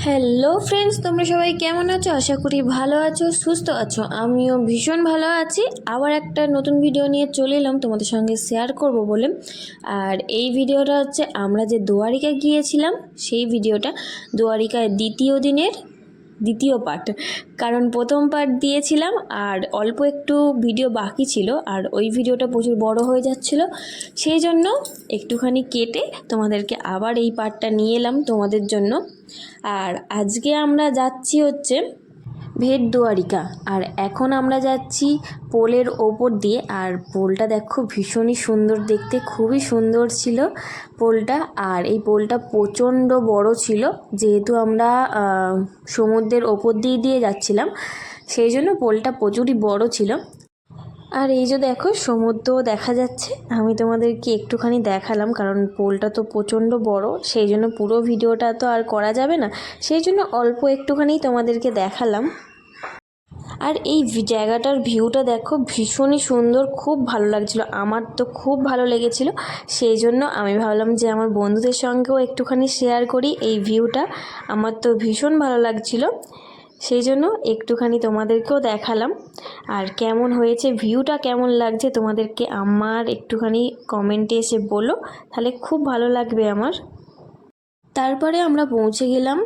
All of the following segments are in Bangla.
হ্যালো ফ্রেন্ডস, তোমরা সবাই কেমন আছো? আশা করি ভালো আছো, সুস্থ আছো। আমিও ভীষণ ভালো আছি। আবার একটা নতুন ভিডিও নিয়ে চলে এলাম তোমাদের সঙ্গে শেয়ার করব বলে। আর এই ভিডিওটা হচ্ছে আমরা যে দুয়ারিকা গিয়েছিলাম সেই ভিডিওটা, দুয়ারিকায় দ্বিতীয় দিনের দ্বিতীয় পার্ট। কারণ প্রথম পার্ট দিয়েছিলাম আর অল্প একটু ভিডিও বাকি ছিল, আর ওই ভিডিওটা প্রচুর বড় হয়ে যাচ্ছিল, সেই জন্য একটুখানি কেটে তোমাদেরকে আবার এই পার্টটা নিয়ে এলাম তোমাদের জন্য। আর আজকে আমরা যাচ্ছি হচ্ছে ভেট দুয়ারিকা। আর এখন আমরা যাচ্ছি পোলের ওপর দিয়ে। আর পোলটা দেখো ভীষণই সুন্দর দেখতে, খুবই সুন্দর ছিল পোলটা। আর এই পোলটা প্রচণ্ড বড় ছিল, যেহেতু আমরা সমুদ্রের ওপর দিয়ে দিয়ে যাচ্ছিলাম, সেই জন্য পোলটা প্রচুরই বড় ছিল। আর এই যে দেখো সমুদ্র দেখা যাচ্ছে, আমি তোমাদেরকে একটুখানি দেখালাম, কারণ পোলটা তো প্রচণ্ড বড়, সেই জন্য পুরো ভিডিওটা তো আর করা যাবে না, সেই জন্য অল্প একটুখানি তোমাদেরকে দেখালাম। আর এই জায়গাটার ভিউটা দেখো ভীষণই সুন্দর, খুব ভালো লাগছিল, আমার তো খুব ভালো লেগেছিল। সেই জন্য আমি ভাবলাম যে আমার বন্ধুদের সঙ্গেও একটুখানি শেয়ার করি এই ভিউটা, আমার তো ভীষণ ভালো লাগছিল, সেই জন্য একটুখানি তোমাদেরকেও দেখালাম। আর কেমন হয়েছে ভিউটা, কেমন লাগছে তোমাদেরকে আমার একটুখানি কমেন্টে এসে বলো, তাহলে খুব ভালো লাগবে আমার। তারপরে আমরা পৌঁছে গেলাম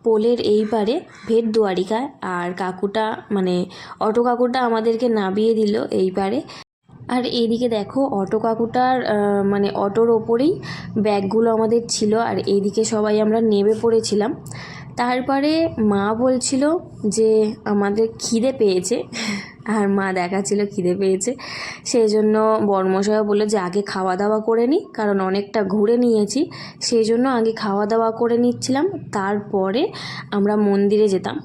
পোলের এই পারে ভেট দুয়ারিকায়। আর কাকুটা মানে অটো কাকুটা আমাদেরকে নামিয়ে দিল এই পারে। আর এইদিকে দেখো অটো কাকুটার মানে অটোর ওপরেই ব্যাগগুলো আমাদের ছিল, আর এইদিকে সবাই আমরা নেমে পড়েছিলাম। তারপরে মা বলছিল যে আমাদের খিদে পেয়েছে, আর মা দেখাচ্ছিল খিদে পেয়েছে, সেই জন্য বড়মশাইও বললো যে আগে খাওয়া দাওয়া করে নিই, কারণ অনেকটা ঘুরে নিয়েছি, সেই জন্য আগে খাওয়া দাওয়া করে নিচ্ছিলাম, তারপরে আমরা মন্দিরে যেতাম।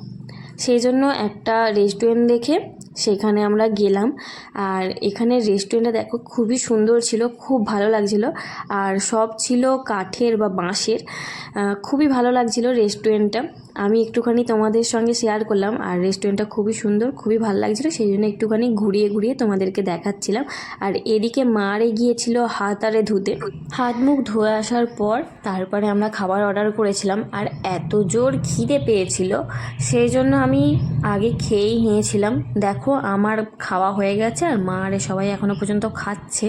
সেই জন্য একটা রেস্টুরেন্ট দেখে সেখানে আমরা গেলাম। আর এখানে রেস্টুরেন্টটা দেখো খুবই সুন্দর ছিল, খুব ভালো লাগছিল। আর সব ছিল কাঠের বা বাঁশের, খুবই ভালো লাগছিল রেস্টুরেন্টটা। আমি একটুখানি তোমাদের সঙ্গে শেয়ার করলাম। আর রেস্টুরেন্টটা খুবই সুন্দর, খুবই ভালো লাগছিলো, সেই জন্য একটুখানি ঘুরিয়ে ঘুরিয়ে তোমাদেরকে দেখাচ্ছিলাম। আর এদিকে মারে গিয়েছিল হাত আরে ধুতে, হাত মুখ ধুয়ে আসার পর তারপরে আমরা খাবার অর্ডার করেছিলাম। আর এত জোর খিদে পেয়েছিল, সেই জন্য আমি আগে খেয়েই নিয়েছিলাম। দেখো আমার খাওয়া হয়ে গেছে, আর মা আরে সবাই এখনও পর্যন্ত খাচ্ছে।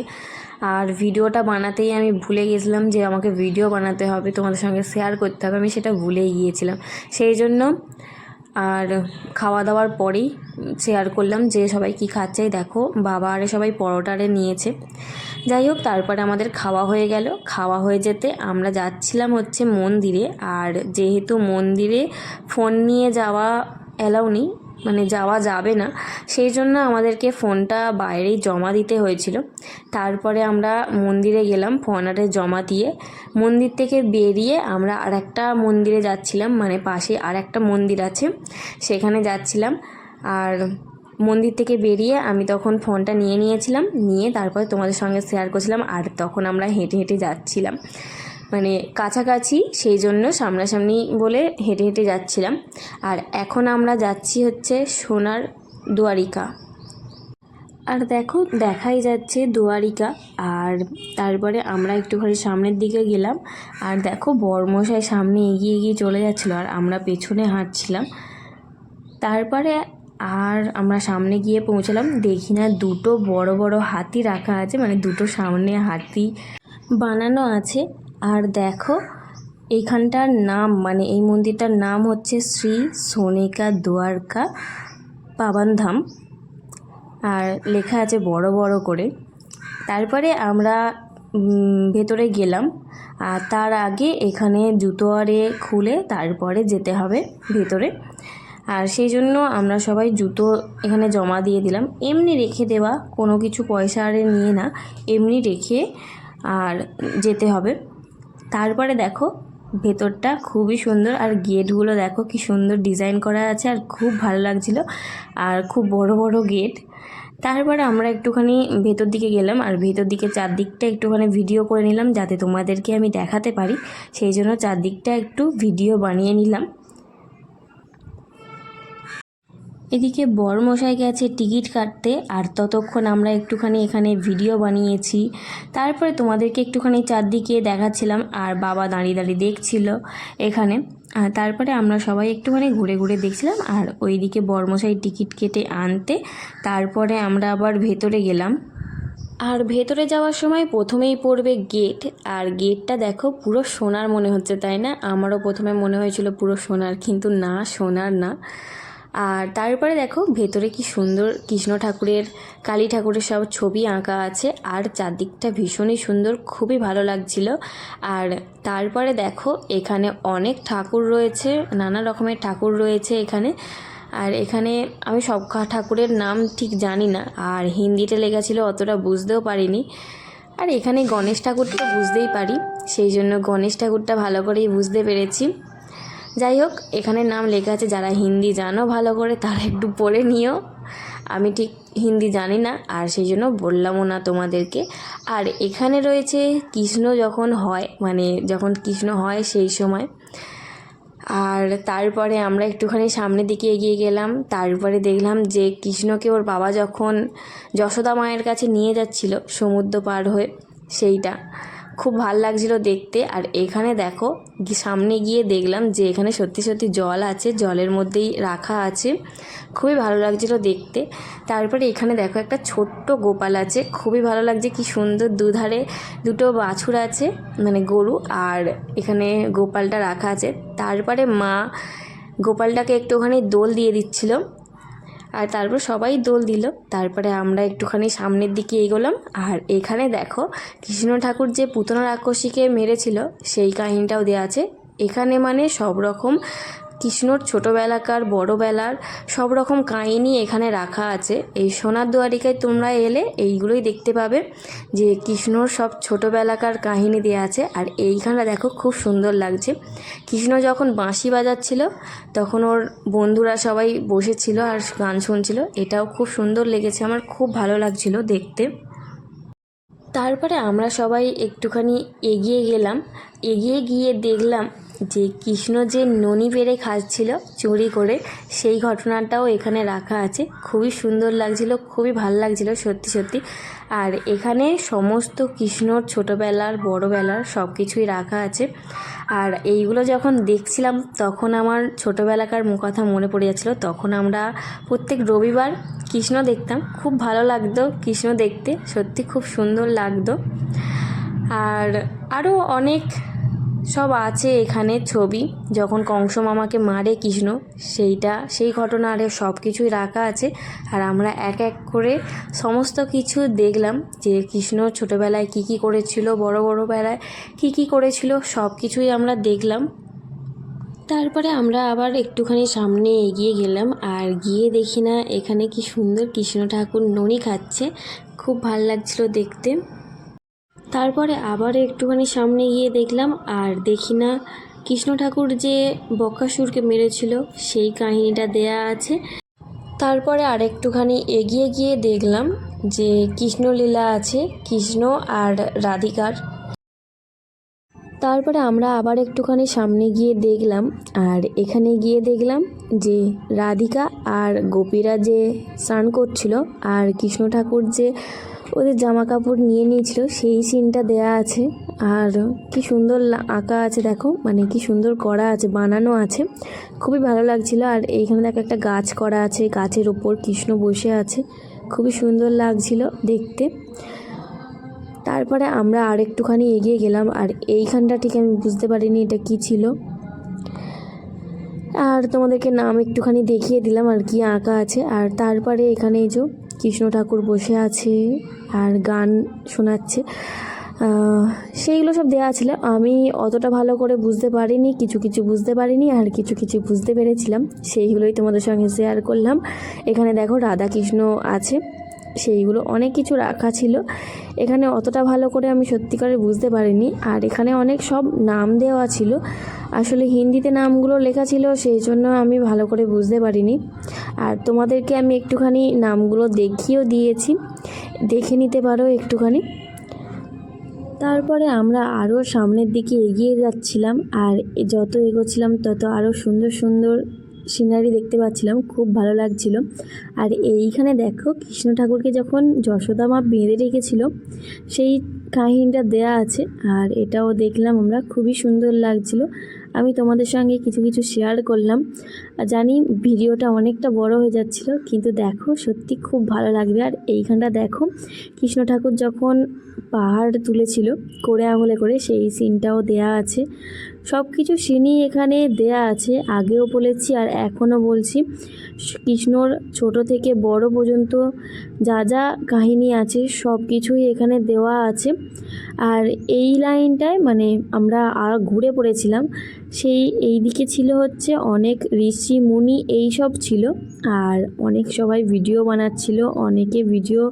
আর ভিডিওটা বানাতেই আমি ভুলে গেছিলাম যে আমাকে ভিডিও বানাতে হবে, তোমাদের সঙ্গে শেয়ার করতে হবে, আমি সেটা ভুলেই গিয়েছিলাম, সেই জন্য আর খাওয়া দাওয়ার পরেই শেয়ার করলাম যে সবাই কি খাচ্ছে। দেখো বাবা আরে সবাই পরোটারে নিয়েছে। যাই হোক, তারপরে আমাদের খাওয়া হয়ে গেল। খাওয়া হয়ে যেতে আমরা যাচ্ছিলাম হচ্ছে মন্দিরে। আর যেহেতু মন্দিরে ফোন নিয়ে যাওয়া অ্যালাউ নেই, মানে যাওয়া যাবে না, সেই জন্য আমাদেরকে ফোনটা বাইরেই জমা দিতে হয়েছিল। তারপরে আমরা মন্দিরে গেলাম ফোন আরে জমা দিয়ে। মন্দির থেকে বেরিয়ে আমরা আরেকটা মন্দিরে যাচ্ছিলাম, মানে পাশে আরেকটা মন্দির আছে, সেখানে যাচ্ছিলাম। আর মন্দির থেকে বেরিয়ে আমি তখন ফোনটা নিয়েছিলাম, নিয়ে তারপরে তোমাদের সঙ্গে শেয়ার করছিলাম। আর তখন আমরা হেঁটে হেঁটে যাচ্ছিলাম, মানে কাছাকাছি, সেই জন্য সামনাসামনি বলে হেঁটে হেঁটে যাচ্ছিলাম। আর এখন আমরা যাচ্ছি হচ্ছে সোনার দুয়ারিকা। আর দেখো দেখাই যাচ্ছে দুয়ারিকা। আর তারপরে আমরা একটুখানি সামনের দিকে গেলাম। আর দেখো বড়মশাই সামনে এগিয়ে এগিয়ে চলে যাচ্ছিলো, আর আমরা পেছনে হাঁটছিলাম। তারপরে আর আমরা সামনে গিয়ে পৌঁছালাম, দেখি না দুটো বড় বড় হাতি রাখা আছে, মানে দুটো সামনে হাতি বানানো আছে। আর দেখো এইখানটার নাম, মানে এই মন্দিরটার নাম হচ্ছে শ্রী সোনিকা দুয়ারকা পাবানধাম, আর লেখা আছে বড় বড় করে। তারপরে আমরা ভেতরে গেলাম। আর তার আগে এখানে জুতো আরে খুলে তারপরে যেতে হবে ভেতরে। আর সেই জন্য আমরা সবাই জুতো এখানে জমা দিয়ে দিলাম, এমনি রেখে দেওয়া, কোনো কিছু পয়সা আরে নিয়ে না, এমনি রেখে আর যেতে হবে। তারপরে দেখো ভেতরটা খুবই সুন্দর, আর গেটগুলো দেখো কি সুন্দর ডিজাইন করা আছে, আর খুব ভালো লাগছিল, আর খুব বড় বড় গেট। তারপরে আমরা একটুখানি ভেতর দিকে গেলাম, আর ভেতর দিকে চারদিকটা একটুখানি ভিডিও করে নিলাম, যাতে তোমাদেরকে আমি দেখাতে পারি, সেই জন্য চারদিকটা একটু ভিডিও বানিয়ে নিলাম। এদিকে বরমশাই গেছে টিকিট কাটতে, আর ততক্ষণ আমরা একটুখানি এখানে ভিডিও বানিয়েছি। তারপরে তোমাদেরকে একটুখানি চারদিকে দেখাচ্ছিলাম, আর বাবা দাঁড়িয়ে দাঁড়িয়ে দেখছিল এখানে। আর তারপরে আমরা সবাই একটুখানি ঘুরে ঘুরে দেখছিলাম, আর ওইদিকে বরমশাই টিকিট কেটে আনতে তারপরে আমরা আবার ভেতরে গেলাম। আর ভেতরে যাওয়ার সময় প্রথমেই পড়বে গেট, আর গেটটা দেখো পুরো সোনার মনে হচ্ছে, তাই না? আমারও প্রথমে মনে হয়েছিল পুরো সোনার, কিন্তু না, সোনার না। আর তারপরে দেখো ভেতরে কি সুন্দর কৃষ্ণ ঠাকুরের, কালী ঠাকুরের সব ছবি আঁকা আছে, আর চারদিকটা ভীষণই সুন্দর, খুবই ভালো লাগছিল। আর তারপরে দেখো এখানে অনেক ঠাকুর রয়েছে, নানা রকমের ঠাকুর রয়েছে এখানে। আর এখানে আমি সব ঠাকুরের নাম ঠিক জানি না, আর হিন্দিতে লেখা ছিল, অতটা বুঝতেও পারিনি। আর এখানে গণেশ ঠাকুরটা বুঝতেই পারি, সেই জন্য গণেশ ঠাকুরটা ভালো করেই বুঝতে পেরেছি। যাই হোক, এখানে নাম লেখা আছে, যারা হিন্দি জানো ভালো করে তারা একটু পড়ে নিও। আমি ঠিক হিন্দি জানি না, আর সেই জন্য বললামও না তোমাদেরকে। আর এখানে রয়েছে কৃষ্ণ যখন হয়, মানে যখন কৃষ্ণ হয় সেই সময়। আর তারপরে আমরা একটুখানি সামনের দিকে এগিয়ে গেলাম, তারপরে দেখলাম যে কৃষ্ণকে ওর বাবা যখন যশোদা মায়ের কাছে নিয়ে যাচ্ছিল সমুদ্র পার হয়ে, সেইটা খুব ভাল লাগছিল দেখতে। আর এখানে দেখো সামনে গিয়ে দেখলাম যে এখানে সত্যি সত্যি জল আছে, জলের মধ্যেই রাখা আছে, খুবই ভালো লাগছিল দেখতে। তারপরে এখানে দেখো একটা ছোট্ট গোপাল আছে, খুবই ভালো লাগছে, কি সুন্দর, দুধারে দুটো বাছুর আছে, মানে গরু, আর এখানে গোপালটা রাখা আছে। তারপরে মা গোপালটাকে একটুখানি দোল দিয়ে দিচ্ছিল, আর তারপর সবাই দোল দিল। তারপরে আমরা একটুখানি সামনের দিকে এগোলাম, আর এখানে দেখো কৃষ্ণ ঠাকুর যে পুতনা রাক্ষসীকে মেরেছিল সেই কাহিনীটাও দেওয়া আছে এখানে। মানে সব রকম কৃষ্ণর ছোটোবেলাকার বড়োবেলার সব রকম কাহিনী এখানে রাখা আছে। এই সোনার দুয়ারিকায় তোমরা এলে এইগুলোই দেখতে পাবে, যে কৃষ্ণর সব ছোটোবেলাকার কাহিনী দেওয়া আছে। আর এইখানটা দেখো খুব সুন্দর লাগছে, কৃষ্ণ যখন বাঁশি বাজাচ্ছিল তখন ওর বন্ধুরা সবাই বসেছিল আর গান শুনছিল, এটাও খুব সুন্দর লেগেছে, আমার খুব ভালো লাগছিল দেখতে। তারপরে আমরা সবাই একটুখানি এগিয়ে গেলাম, এগিয়ে গিয়ে দেখলাম যে কৃষ্ণ যে ননি পেড়ে খাচ্ছিল চুরি করে, সেই ঘটনাটাও এখানে রাখা আছে, খুবই সুন্দর লাগছিল, খুবই ভাল লাগছিল সত্যি সত্যি। আর এখানে সমস্ত কৃষ্ণর ছোটোবেলার বড়োবেলার সব কিছুই রাখা আছে। আর এইগুলো যখন দেখছিলাম তখন আমার ছোটোবেলাকার কথা মনে পড়ে যাচ্ছিলো। তখন আমরা প্রত্যেক রবিবার কৃষ্ণ দেখতাম, খুব ভালো লাগতো কৃষ্ণ দেখতে, সত্যি খুব সুন্দর লাগতো। আর আরও অনেক সব আছে এখানে ছবি, যখন কংস মামাকে মারে কৃষ্ণ, সেই ঘটনা আরে সব কিছুই রাখা আছে। আর আমরা এক এক করে সমস্ত কিছু দেখলাম, যে কৃষ্ণ ছোটোবেলায় কী কী করেছিল, বড় বেলায় কী কী করেছিল, সব কিছুই আমরা দেখলাম। তারপরে আমরা আবার একটুখানি সামনে এগিয়ে গেলাম, আর গিয়ে দেখি না এখানে কি সুন্দর কৃষ্ণ ঠাকুর ননি খাচ্ছে, খুব ভাল লাগছিল দেখতে। তারপরে আবার একটুখানি সামনে গিয়ে দেখলাম, আর দেখি না কৃষ্ণ ঠাকুর যে বকাসুরকে মেরেছিল সেই কাহিনীটা দেয়া আছে। তারপরে আর একটুখানি এগিয়ে গিয়ে দেখলাম যে কৃষ্ণলীলা আছে, কৃষ্ণ আর রাধিকার। তারপরে আমরা আবার একটুখানি সামনে গিয়ে দেখলাম, আর এখানে গিয়ে দেখলাম যে রাধিকা আর গোপীরা যে স্নান করছিল, আর কৃষ্ণ ঠাকুর যে ওদের জামা কাপড় নিয়ে নিয়েছিল সেই সিনটা দেয়া আছে। আর কি সুন্দর আঁকা আছে দেখো, মানে কি সুন্দর করা আছে, বানানো আছে, খুবই ভালো লাগছিল। আর এইখানে দেখো একটা গাছ করা আছে, গাছের ওপর কৃষ্ণ বসে আছে, খুবই সুন্দর লাগছিল দেখতে। তারপরে আমরা আর একটুখানি এগিয়ে গেলাম, আর এইখানটা ঠিক আমি বুঝতে পারিনি এটা কি ছিল, আর তোমাদেরকে নাম একটুখানি দেখিয়ে দিলাম আর কি আঁকা আছে। আর তারপরে এখানে এই যে কৃষ্ণ ঠাকুর বসে আছে আর গান শোনাচ্ছে, সেইগুলো সব দেওয়া ছিল। আমি অতটা ভালো করে বুঝতে পারিনি, কিছু কিছু বুঝতে পারিনি, আর কিছু কিছু বুঝতে পেরেছিলাম, সেইগুলোই তোমাদের সঙ্গে শেয়ার করলাম। এখানে দেখো রাধা কৃষ্ণ আছে, সেইগুলো অনেক কিছু রাখা ছিল এখানে, অতটা ভালো করে আমি সত্যিকারে বুঝতে পারিনি। আর এখানে অনেক সব নাম দেওয়া ছিল, আসলে হিন্দিতে নামগুলো লেখা ছিল, সেই জন্য আমি ভালো করে বুঝতে পারিনি। আর তোমাদেরকে আমি একটুখানি নামগুলো দেখিয়েও দিয়েছি, দেখে নিতে পারো একটুখানি। তারপরে আমরা আরও সামনের দিকে এগিয়ে যাচ্ছিলাম, আর যত এগোচ্ছিলাম তত আরও সুন্দর সুন্দর সিনারি দেখতে পাচ্ছিলাম, খুব ভালো লাগছিল। আর এইখানে দেখো কৃষ্ণ ঠাকুরকে যখন যশোদা মা বেঁধে রেখেছিল সেই কাহিনীটা দেয়া আছে, আর এটাও দেখলাম আমরা, খুবই সুন্দর লাগছিল। আমি তোমাদের সঙ্গে কিছু কিছু শেয়ার করলাম। জানি ভিডিওটা অনেকটা বড় হয়ে যাচ্ছিল, কিন্তু দেখো সত্যি খুব ভালো লাগবে। আর এইখানটা দেখো কৃষ্ণ ঠাকুর যখন পাহাড় তুলেছিল করে আঙুলে করে, সেই সিনটাও দেয়া আছে। সব কিছু সিনই এখানে দেয়া আছে, আগেও বলেছি আর এখনও বলছি। কৃষ্ণর ছোট থেকে বড় পর্যন্ত যা যা কাহিনী আছে সব কিছুই এখানে দেওয়া আছে। আর এই লাইনটায় মানে আমরা আর ঘুরে পড়েছিলাম, এই দিকে ছিল হচ্ছে অনেক ঋষি মুনি এই সব ছিল, আর অনেক সবাই ভিডিও বানাচ্ছিল, অনেকে ভিডিও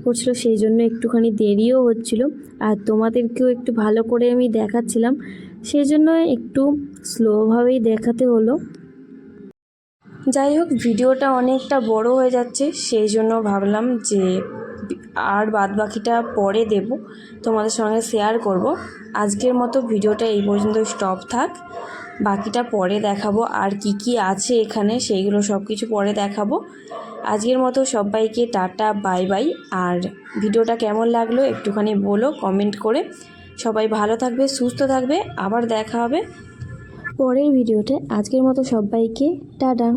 করছিল, সেই জন্য একটুখানি দেরিও হচ্ছিল। আর তোমাদেরকেও একটু ভালো করে আমি দেখাচ্ছিলাম, সেই জন্য একটু স্লোভাবেই দেখাতে হলো। যাই হোক, ভিডিওটা অনেকটা বড় হয়ে যাচ্ছে, সেই জন্য ভাবলাম যে আর বাদ বাকিটা পরে দেব, তোমাদের সঙ্গে শেয়ার করব। আজকের মতো ভিডিওটা এই পর্যন্ত স্টপ থাক, বাকিটা পরে দেখাবো। আর কি কি আছে এখানে সেইগুলো সব কিছু পরে দেখাবো। আজকের মতো সবাইকে টাটা, বাই বাই। আর ভিডিওটা কেমন লাগলো একটুখানি বলো কমেন্ট করে। সবাই ভালো থাকবে, সুস্থ থাকবে, আবার দেখা হবে পরের ভিডিওতে। আজকের মতো সবাইকে টাটা।